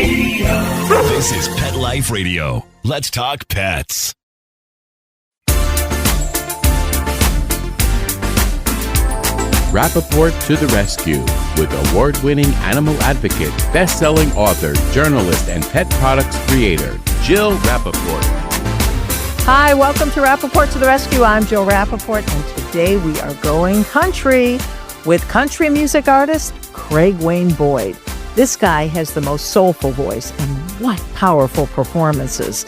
This is Pet Life Radio. Let's talk pets. Rappaport to the rescue with award-winning animal advocate, best-selling author, journalist, and pet products creator, Jill Rappaport. Hi, welcome to Rappaport to the Rescue. I'm Jill Rappaport, and today we are going country with country music artist Craig Wayne Boyd. This guy has the most soulful voice, and what powerful performances.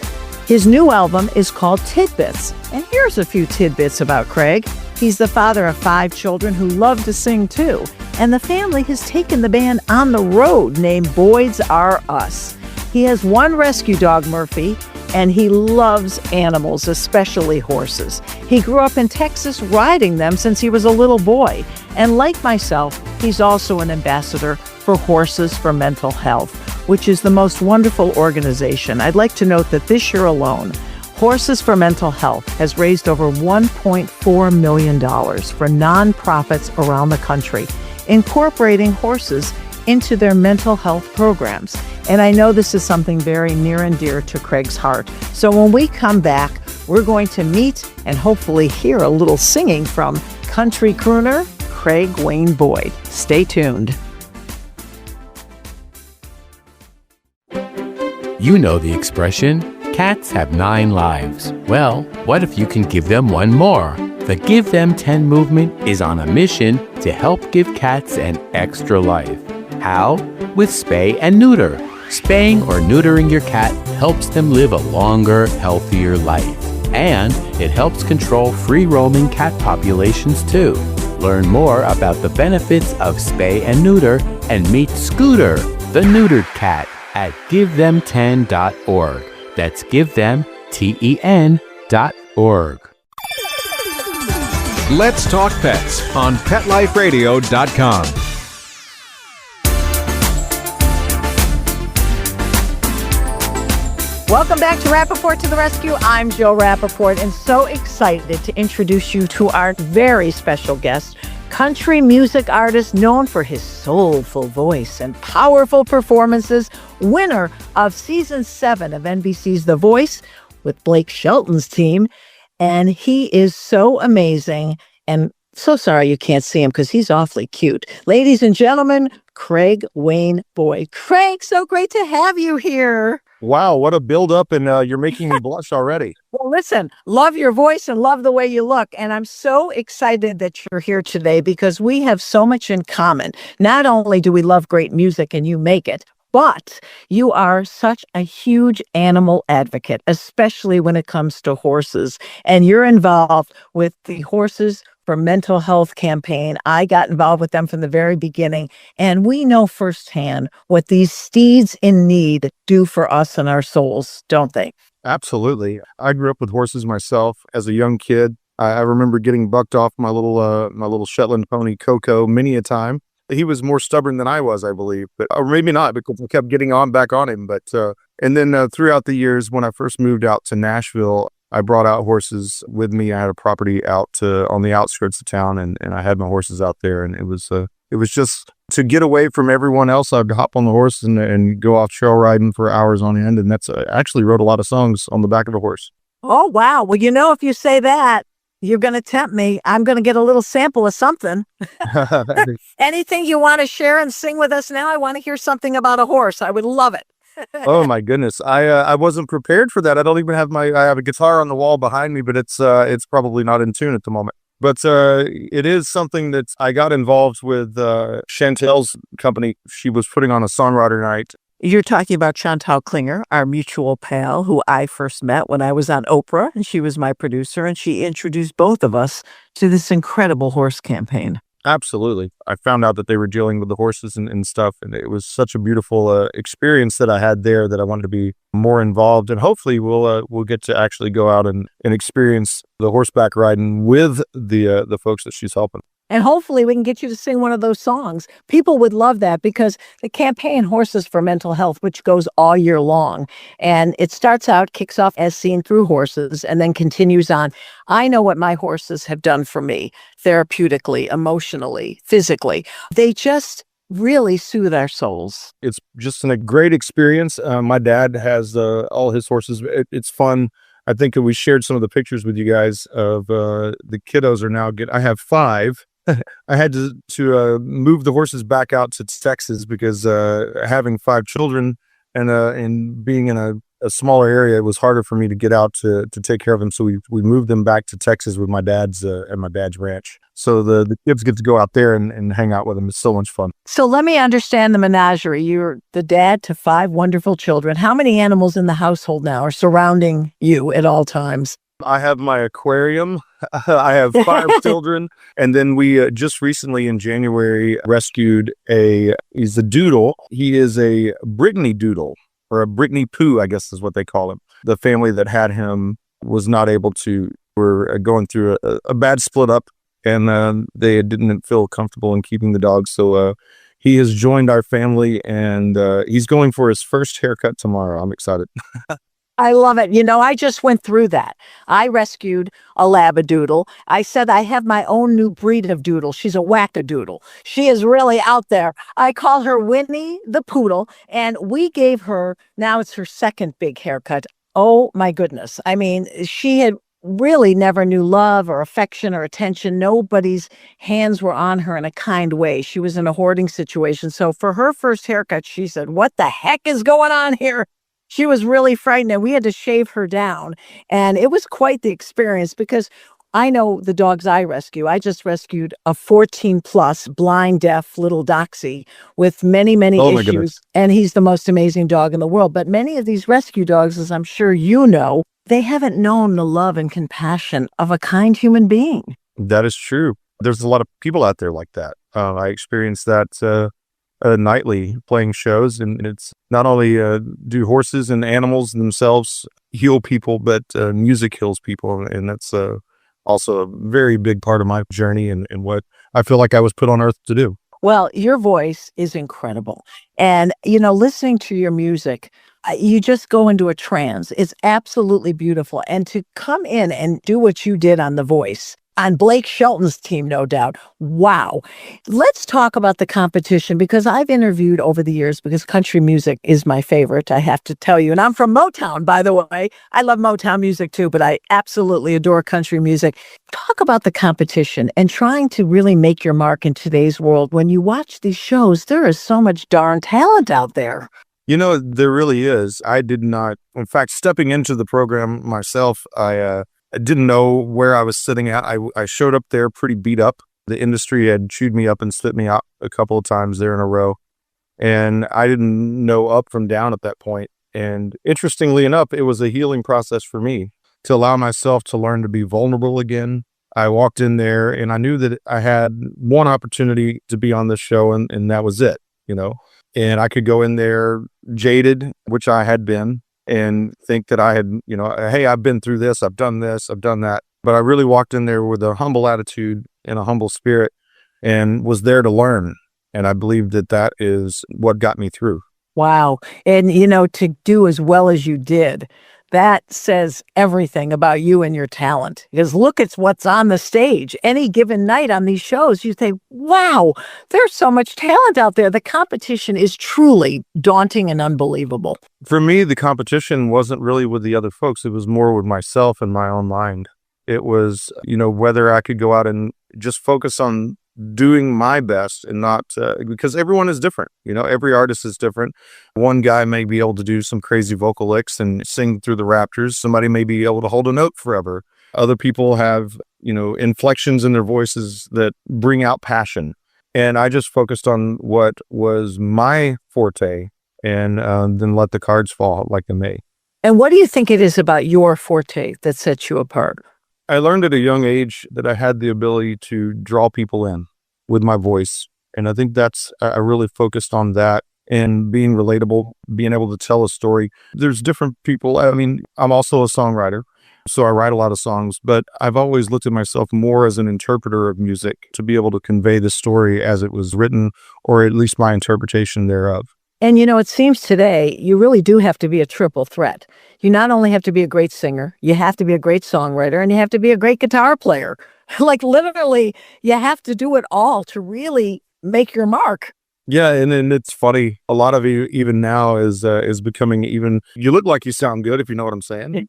His new album is called Tidbits, and here's a few tidbits about Craig. He's the father of 5 children who love to sing too, and the family has taken the band on the road named Boyd's R Us. He has 1 rescue dog, Murphy, and he loves animals, especially horses. He grew up in Texas riding them since he was a little boy, and like myself, he's also an ambassador for Horses for Mental Health, which is the most wonderful organization. I'd like to note that this year alone, Horses for Mental Health has raised over $1.4 million for nonprofits around the country, incorporating horses into their mental health programs. And I know this is something very near and dear to Craig's heart. So when we come back, we're going to meet and hopefully hear a little singing from country crooner Craig Wayne Boyd. Stay tuned. You know the expression, cats have 9 lives. Well, what if you can give them 1 more? The Give Them 10 movement is on a mission to help give cats an extra life. How? With spay and neuter. Spaying or neutering your cat helps them live a longer, healthier life. And it helps control free-roaming cat populations too. Learn more about the benefits of spay and neuter and meet Scooter, the neutered cat, at GiveThem10.org. That's GiveThem10.org. Let's Talk Pets on PetLifeRadio.com. Welcome back to Rappaport to the Rescue. I'm Jill Rappaport, and so excited to introduce you to our very special guest, country music artist known for his soulful voice and powerful performances, winner of Season 7 of NBC's The Voice with Blake Shelton's team. And he is so amazing, and so sorry you can't see him because he's awfully cute. Ladies and gentlemen, Craig Wayne Boyd. Craig, so great to have you here. Wow, what a build-up, and you're making me blush already. Well, listen, love your voice and love the way you look. And I'm so excited that you're here today because we have so much in common. Not only do we love great music and you make it, but you are such a huge animal advocate, especially when it comes to horses. And you're involved with the Horses for Mental Health campaign. I got involved with them from the very beginning, and we know firsthand what these steeds in need do for us and our souls, don't they? Absolutely. I grew up with horses myself as a young kid. I remember getting bucked off my little Shetland pony Coco many a time. He was more stubborn than I was, I believe, but or maybe not, because I kept getting back on him. But and then throughout the years, when I first moved out to Nashville, I brought out horses with me. I had a property out on the outskirts of town, and I had my horses out there, and it was just to get away from everyone else. I'd hop on the horse and go off trail riding for hours on end, and that's I actually wrote a lot of songs on the back of a horse. Oh, wow. Well, if you say that, you're going to tempt me. I'm going to get a little sample of something. Anything you want to share and sing with us now? I want to hear something about a horse. I would love it. Oh my goodness. I wasn't prepared for that. I don't even have I have a guitar on the wall behind me, but it's probably not in tune at the moment. But it is something that I got involved with Chantel's company. She was putting on a songwriter night. You're talking about Chantal Klinger, our mutual pal, who I first met when I was on Oprah, and she was my producer, and she introduced both of us to this incredible horse campaign. Absolutely. I found out that they were dealing with the horses and stuff, and it was such a beautiful experience that I had there that I wanted to be more involved, and hopefully we'll get to actually go out and experience the horseback riding with the folks that she's helping. And hopefully we can get you to sing one of those songs. People would love that because the campaign Horses for Mental Health, which goes all year long, and it starts out, kicks off as seen through horses, and then continues on. I know what my horses have done for me therapeutically, emotionally, physically. They just really soothe our souls. It's just a great experience. My dad has all his horses. It's fun. I think we shared some of the pictures with you guys of the kiddos are now I have 5. I had to move the horses back out to Texas because having 5 children and being in a smaller area, it was harder for me to get out to take care of them. So we moved them back to Texas with my dad's at my dad's ranch. So the kids get to go out there and hang out with them. It's so much fun. So let me understand the menagerie. You're the dad to 5 wonderful children. How many animals in the household now are surrounding you at all times? I have my aquarium. I have 5 children. And then we just recently in January rescued he's a doodle. He is a Brittany doodle, or a Brittany Poo, I guess is what they call him. The family that had him was not able to, were going through a bad split up, and they didn't feel comfortable in keeping the dog. So he has joined our family, and he's going for his first haircut tomorrow. I'm excited. I love it. You know, I just went through that. I rescued a Labradoodle. I said I have my own new breed of doodle. She's a wackadoodle. She is really out there. I call her Winnie the Poodle, and we gave her, now it's her second big haircut. Oh my goodness. I mean, she had really never knew love or affection or attention. Nobody's hands were on her in a kind way. She was in a hoarding situation. So for her first haircut, she said, "What the heck is going on here?" She was really frightened, and we had to shave her down. And it was quite the experience because I know the dogs I rescue. I just rescued a 14-plus blind, deaf little Doxy with many, many issues. Goodness. And he's the most amazing dog in the world. But many of these rescue dogs, as I'm sure you know, they haven't known the love and compassion of a kind human being. That is true. There's a lot of people out there like that. I experienced that nightly playing shows, and it's not only do horses and animals themselves heal people, but music heals people, and that's also a very big part of my journey and what I feel like I was put on earth to do. Well, your voice is incredible, and you know, listening to your music, you just go into a trance. It's absolutely beautiful, and to come in and do what you did on The Voice, on Blake Shelton's team, no doubt. Wow. Let's talk about the competition, because I've interviewed over the years, because country music is my favorite, I have to tell you. And I'm from Motown, by the way. I love Motown music too, but I absolutely adore country music. Talk about the competition and trying to really make your mark in today's world. When you watch these shows, there is so much darn talent out there. You know, there really is. I did not, in fact, stepping into the program myself, I didn't know where I was sitting at. I showed up there pretty beat up. The industry had chewed me up and spit me out a couple of times there in a row. And I didn't know up from down at that point. And interestingly enough, it was a healing process for me to allow myself to learn to be vulnerable again. I walked in there and I knew that I had one opportunity to be on this show, and that was it, you know. And I could go in there jaded, which I had been, and think that I had, you know, hey, I've been through this, I've done that. But I really walked in there with a humble attitude and a humble spirit and was there to learn. And I believe that that is what got me through. Wow. And, you know, to do as well as you did, that says everything about you and your talent. Because look at what's on the stage. Any given night on these shows, you say, wow, there's so much talent out there. The competition is truly daunting and unbelievable. For me, the competition wasn't really with the other folks. It was more with myself and my own mind. It was, you know, whether I could go out and just focus on doing my best and not, because everyone is different. You know, every artist is different. One guy may be able to do some crazy vocal licks and sing through the rafters. Somebody may be able to hold a note forever. Other people have, you know, inflections in their voices that bring out passion. And I just focused on what was my forte and then let the cards fall like they may. And what do you think it is about your forte that sets you apart? I learned at a young age that I had the ability to draw people in with my voice. And I think I really focused on that and being relatable, being able to tell a story. There's different people. I mean, I'm also a songwriter, so I write a lot of songs, but I've always looked at myself more as an interpreter of music to be able to convey the story as it was written, or at least my interpretation thereof. And, you know, it seems today you really do have to be a triple threat. You not only have to be a great singer, you have to be a great songwriter, and you have to be a great guitar player. Like literally, you have to do it all to really make your mark. Yeah, and it's funny. A lot of you even now is becoming even. You look like you sound good, if you know what I'm saying.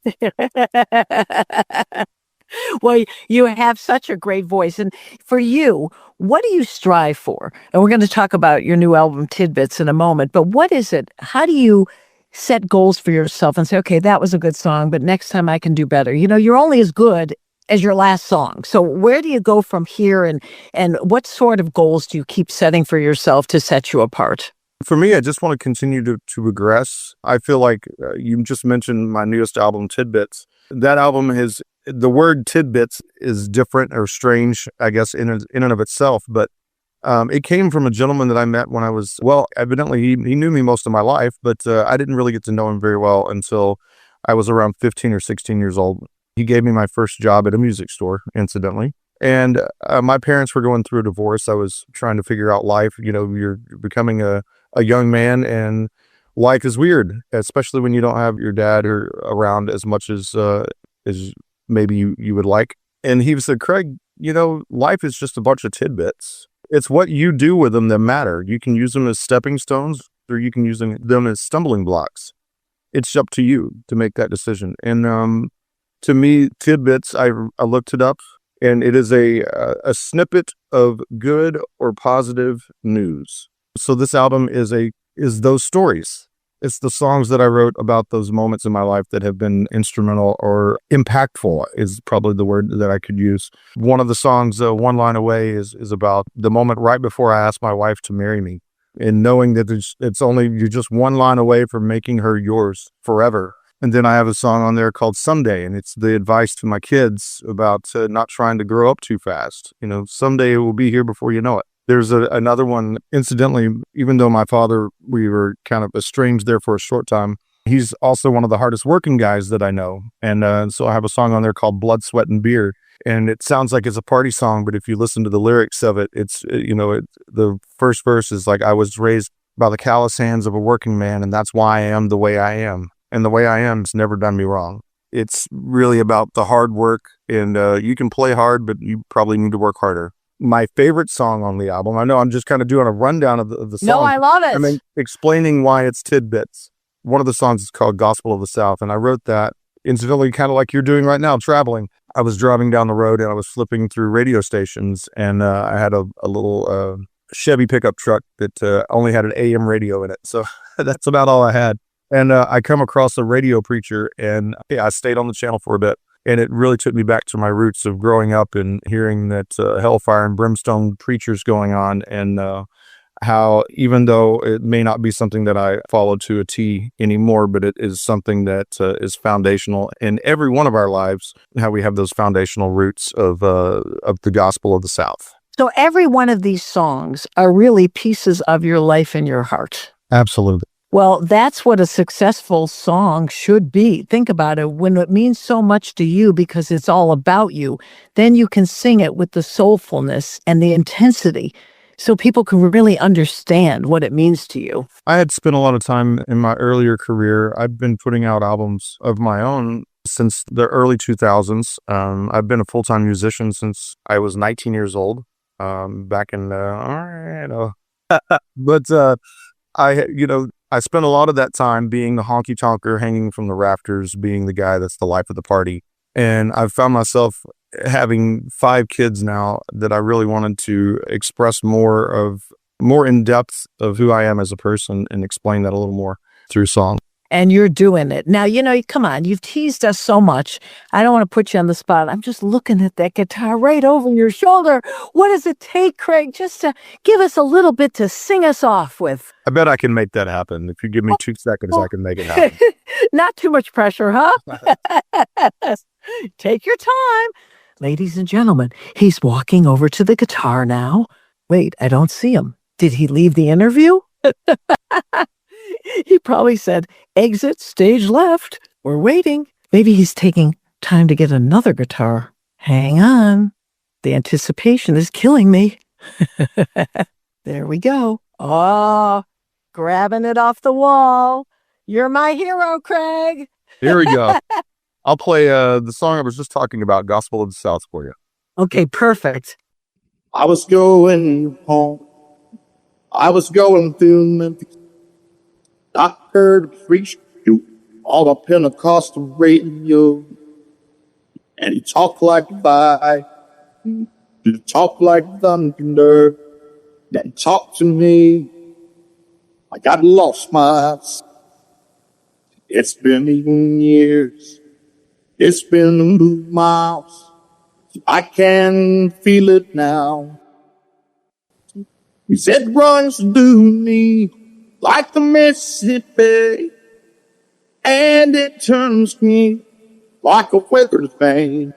Well, you have such a great voice. And for you, what do you strive for? And we're going to talk about your new album, Tidbits, in a moment. But what is it? How do you set goals for yourself and say, okay, that was a good song, but next time I can do better? You know, you're only as good as your last song. So where do you go from here? And what sort of goals do you keep setting for yourself to set you apart? For me, I just want to continue to progress. I feel like you just mentioned my newest album, Tidbits. That album has the word tidbits is different or strange, I guess, in and of itself. But it came from a gentleman that I met when I was, well, evidently he knew me most of my life, but I didn't really get to know him very well until I was around 15 or 16 years old. He gave me my first job at a music store, incidentally. And my parents were going through a divorce. I was trying to figure out life. You know, you're becoming a young man, and life is weird, especially when you don't have your dad around as much as maybe you would like. And he said, Craig, you know, life is just a bunch of tidbits. It's what you do with them that matter. You can use them as stepping stones, or you can use them as stumbling blocks. It's up to you to make that decision. And to me, tidbits, I looked it up, and it is a snippet of good or positive news. So this album is those stories. It's the songs that I wrote about those moments in my life that have been instrumental or impactful is probably the word that I could use. One of the songs, One Line Away, is about the moment right before I asked my wife to marry me, and knowing that you're just one line away from making her yours forever. And then I have a song on there called Someday, and it's the advice to my kids about not trying to grow up too fast. You know, someday it will be here before you know it. There's another one, incidentally, even though my father, we were kind of estranged there for a short time, he's also one of the hardest working guys that I know. And so I have a song on there called Blood, Sweat, and Beer. And it sounds like it's a party song, but if you listen to the lyrics of it, the first verse is like, I was raised by the callous hands of a working man, and that's why I am the way I am. And the way I am has never done me wrong. It's really about the hard work, and you can play hard, but you probably need to work harder. My favorite song on the album, I know I'm just kind of doing a rundown of the song. No, I love it. I mean, explaining why it's tidbits. One of the songs is called Gospel of the South, and I wrote that incidentally, kind of like you're doing right now, traveling. I was driving down the road, and I was flipping through radio stations, and I had a little Chevy pickup truck that only had an AM radio in it. So that's about all I had. And I come across a radio preacher, and I stayed on the channel for a bit. And it really took me back to my roots of growing up and hearing that hellfire and brimstone preachers going on, and how even though it may not be something that I follow to a T anymore, but it is something that is foundational in every one of our lives, how we have those foundational roots of the gospel of the South. So every one of these songs are really pieces of your life and your heart. Absolutely. Well, that's what a successful song should be. Think about it. When it means so much to you because it's all about you, then you can sing it with the soulfulness and the intensity so people can really understand what it means to you. I had spent a lot of time in my earlier career. I've been putting out albums of my own since the early 2000s. I've been a full-time musician since I was 19 years old, back in I spent a lot of that time being the honky tonker hanging from the rafters, being the guy that's the life of the party. And I've found myself having 5 kids now that I really wanted to express more in depth of who I am as a person and explain that a little more through song. And you're doing it. Now, come on, you've teased us so much. I don't want to put you on the spot. I'm just looking at that guitar right over your shoulder. What does it take, Craig, just to give us a little bit to sing us off with? I bet I can make that happen. If you give me 2 seconds, I can make it happen. Not too much pressure, huh? Take your time. Ladies and gentlemen, he's walking over to the guitar now. Wait, I don't see him. Did he leave the interview? He probably said, exit stage left. We're waiting. Maybe he's taking time to get another guitar. Hang on. The anticipation is killing me. There we go. Oh, grabbing it off the wall. You're my hero, Craig. Here we go. I'll play the song I was just talking about, Gospel of the South, for you. Okay, perfect. I was going home. I was going through Memphis. I heard a preacher on a Pentecostal radio. And he talked like fire. He talked like thunder. Then talked to me like I'd lost my eyes. It's been even years. It's been miles. I can feel it now. He said, runs through me like the Mississippi, and it turns me like a weathered vein,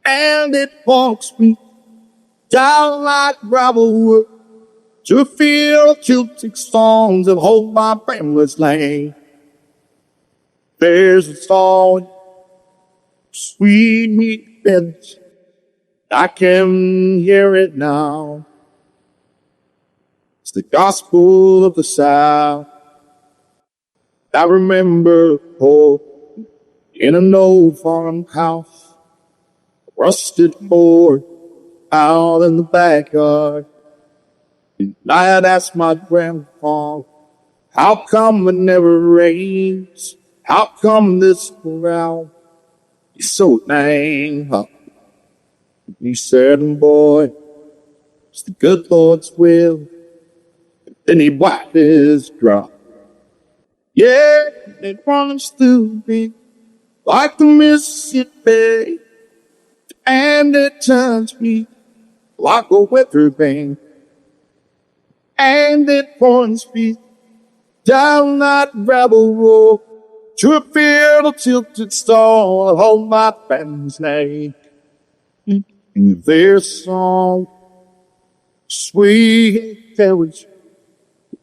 and it walks me down like gravel to feel tilted stones that hold my family's lane. There's a song, sweet bench, I can hear it now. It's the gospel of the South. I remember in an old farmhouse, rusted board out in the backyard. And I had asked my grandpa, how come it never rains? How come this ground is so dang hot? He said, boy, it's the good Lord's will. And then he wiped his drop. Yeah, it runs through me like the Mississippi, and it turns me like a weather vane, and it points me down that gravel road to a field of tilted stone that hold my family's name. And their song, sweet village,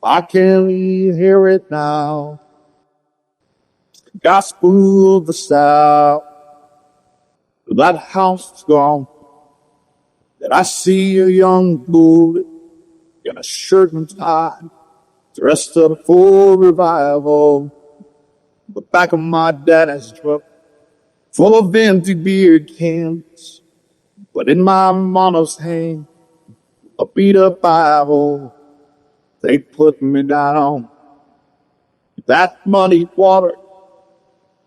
I can hear it now. Gospel of the South. That house is gone. Then I see a young boy in a shirt and tie, dressed up for revival. The back of my daddy's truck, full of empty beer cans. But in my mama's hand, a beat up Bible. They put me down. That muddy water,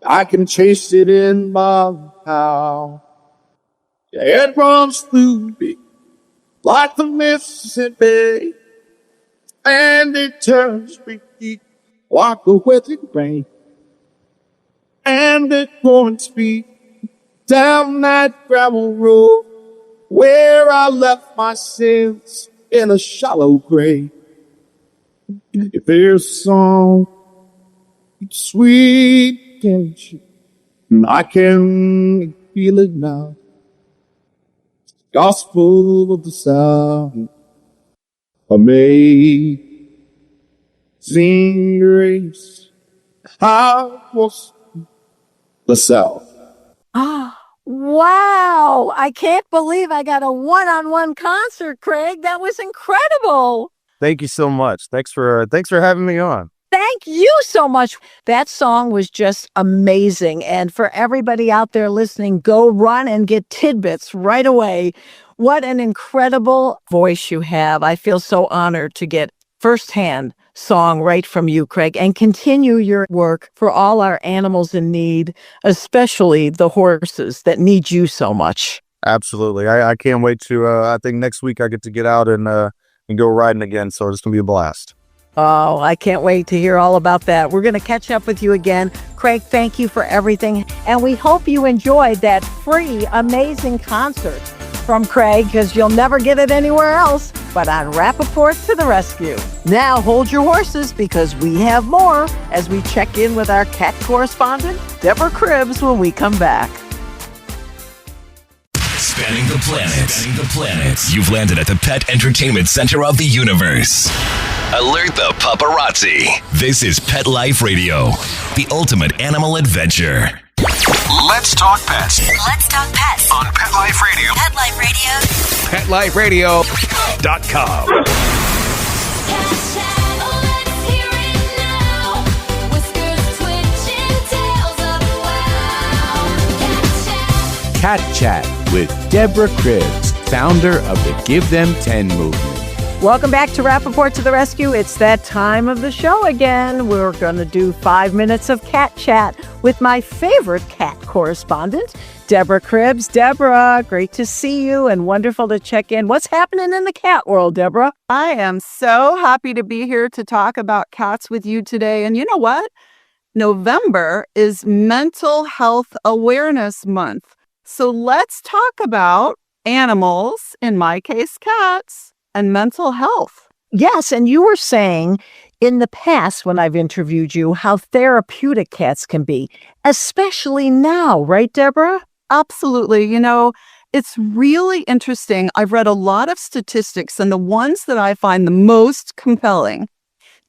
I can chase it in my mouth. Yeah, it runs through me like the Mississippi, and it turns me like a weathered rain, and it points me down that gravel road where I left my sins in a shallow grave. If there's a song sweet tension, I can feel it now. Gospel of the South, amazing grace, how was the South. Wow. I can't believe I got a one-on-one concert, Craig. That was incredible. Thank you so much. Thanks for having me on. Thank you so much. That song was just amazing. And for everybody out there listening, go run and get tidbits right away. What an incredible voice you have. I feel so honored to get firsthand song right from you, Craig, and continue your work for all our animals in need, especially the horses that need you so much. Absolutely. I can't wait to, I think next week I get to get out and go riding again. So it's going to be a blast. Oh, I can't wait to hear all about that. We're going to catch up with you again. Craig, thank you for everything. And we hope you enjoyed that free, amazing concert from Craig, because you'll never get it anywhere else but on Rappaport to the rescue. Now hold your horses, because we have more as we check in with our cat correspondent, Deborah Cribbs, when we come back. Spanning the planet. You've landed at the pet entertainment center of the universe. Alert the paparazzi. This is Pet Life Radio, the ultimate animal adventure. Let's talk pets Let's talk pets on Pet Life Radio. Pet Life Radio. PetLifeRadio.com. Cat Chat with Deborah Cribbs, founder of the Give Them 10 movement. Welcome back to Rappaport to the Rescue. It's that time of the show again. We're going to do 5 minutes of cat chat with my favorite cat correspondent, Deborah Cribbs. Deborah, great to see you and wonderful to check in. What's happening in the cat world, Deborah? I am so happy to be here to talk about cats with you today. And you know what? November is Mental Health Awareness Month. So let's talk about animals, in my case, cats, and mental health. Yes, and you were saying in the past when I've interviewed you how therapeutic cats can be, especially now, right, Deborah? Absolutely. You know, it's really interesting. I've read a lot of statistics, and the ones that I find the most compelling.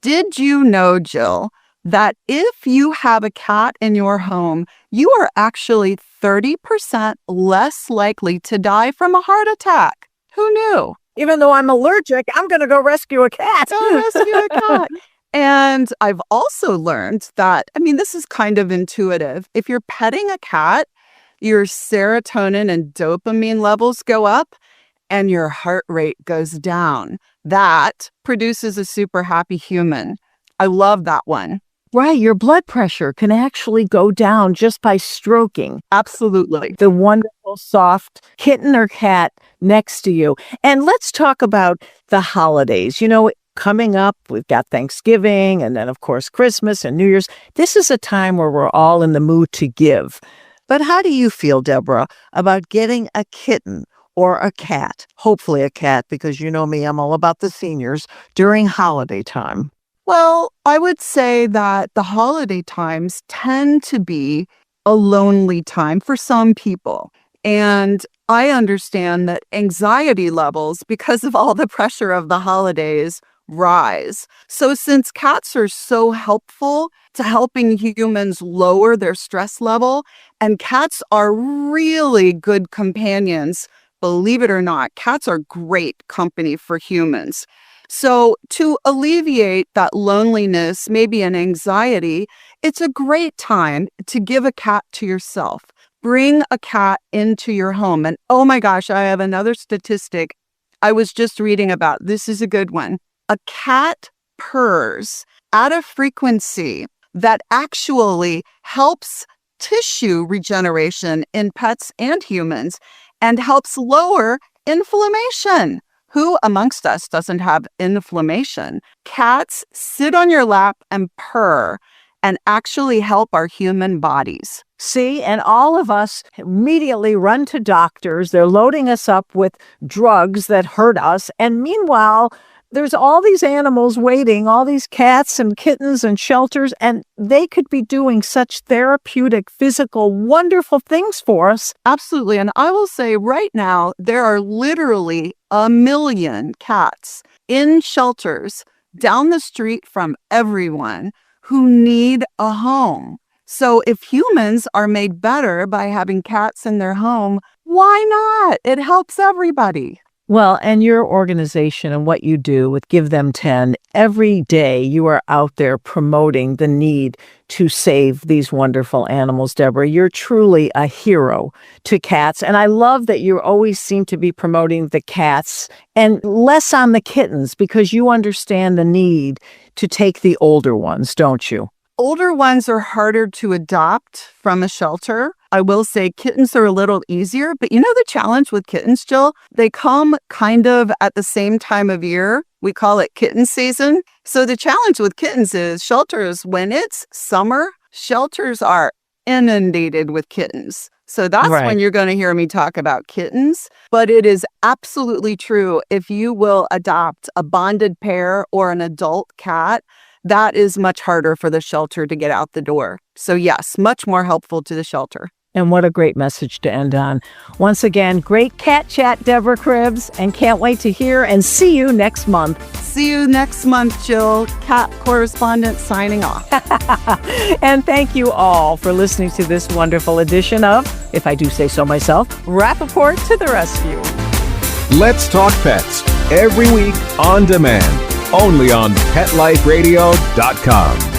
Did you know, Jill, that if you have a cat in your home, you are actually 30% less likely to die from a heart attack? Who knew? Even though I'm allergic, I'm going to go rescue a cat. Go rescue a cat. And I've also learned that, this is kind of intuitive. If you're petting a cat, your serotonin and dopamine levels go up and your heart rate goes down. That produces a super happy human. I love that one. Right, your blood pressure can actually go down just by stroking. Absolutely. The wonderful, soft kitten or cat next to you. And let's talk about the holidays. You know, coming up, we've got Thanksgiving and then, of course, Christmas and New Year's. This is a time where we're all in the mood to give. But how do you feel, Deborah, about getting a kitten or a cat, hopefully a cat, because you know me, I'm all about the seniors, during holiday time? Well, I would say that the holiday times tend to be a lonely time for some people. And I understand that anxiety levels, because of all the pressure of the holidays, rise. So since cats are so helpful to helping humans lower their stress level, and cats are really good companions, believe it or not, cats are great company for humans. So to alleviate that loneliness, maybe an anxiety, it's a great time to give a cat to yourself. Bring a cat into your home. And oh my gosh, I have another statistic I was just reading about. This is a good one. A cat purrs at a frequency that actually helps tissue regeneration in pets and humans and helps lower inflammation. Who amongst us doesn't have inflammation? Cats sit on your lap and purr and actually help our human bodies. See, and all of us immediately run to doctors. They're loading us up with drugs that hurt us. And meanwhile, there's all these animals waiting, all these cats and kittens and shelters, and they could be doing such therapeutic, physical, wonderful things for us. Absolutely. And I will say right now, there are literally 1 million cats in shelters down the street from everyone who need a home. So if humans are made better by having cats in their home, why not? It helps everybody. Well, and your organization and what you do with Give Them 10, every day you are out there promoting the need to save these wonderful animals, Deborah. You're truly a hero to cats. And I love that you always seem to be promoting the cats and less on the kittens because you understand the need to take the older ones, don't you? Older ones are harder to adopt from a shelter. I will say kittens are a little easier, but you know the challenge with kittens, Jill? They come kind of at the same time of year. We call it kitten season. So the challenge with kittens is shelters, when it's summer, shelters are inundated with kittens. So that's when you're going to hear me talk about kittens. But it is absolutely true. If you will adopt a bonded pair or an adult cat, that is much harder for the shelter to get out the door. So yes, much more helpful to the shelter. And what a great message to end on. Once again, great cat chat, Deborah Cribbs, and can't wait to hear and see you next month. See you next month, Jill. Cat correspondent signing off. And thank you all for listening to this wonderful edition of, if I do say so myself, Rappaport to the Rescue. Let's Talk Pets, every week on demand, only on PetLifeRadio.com.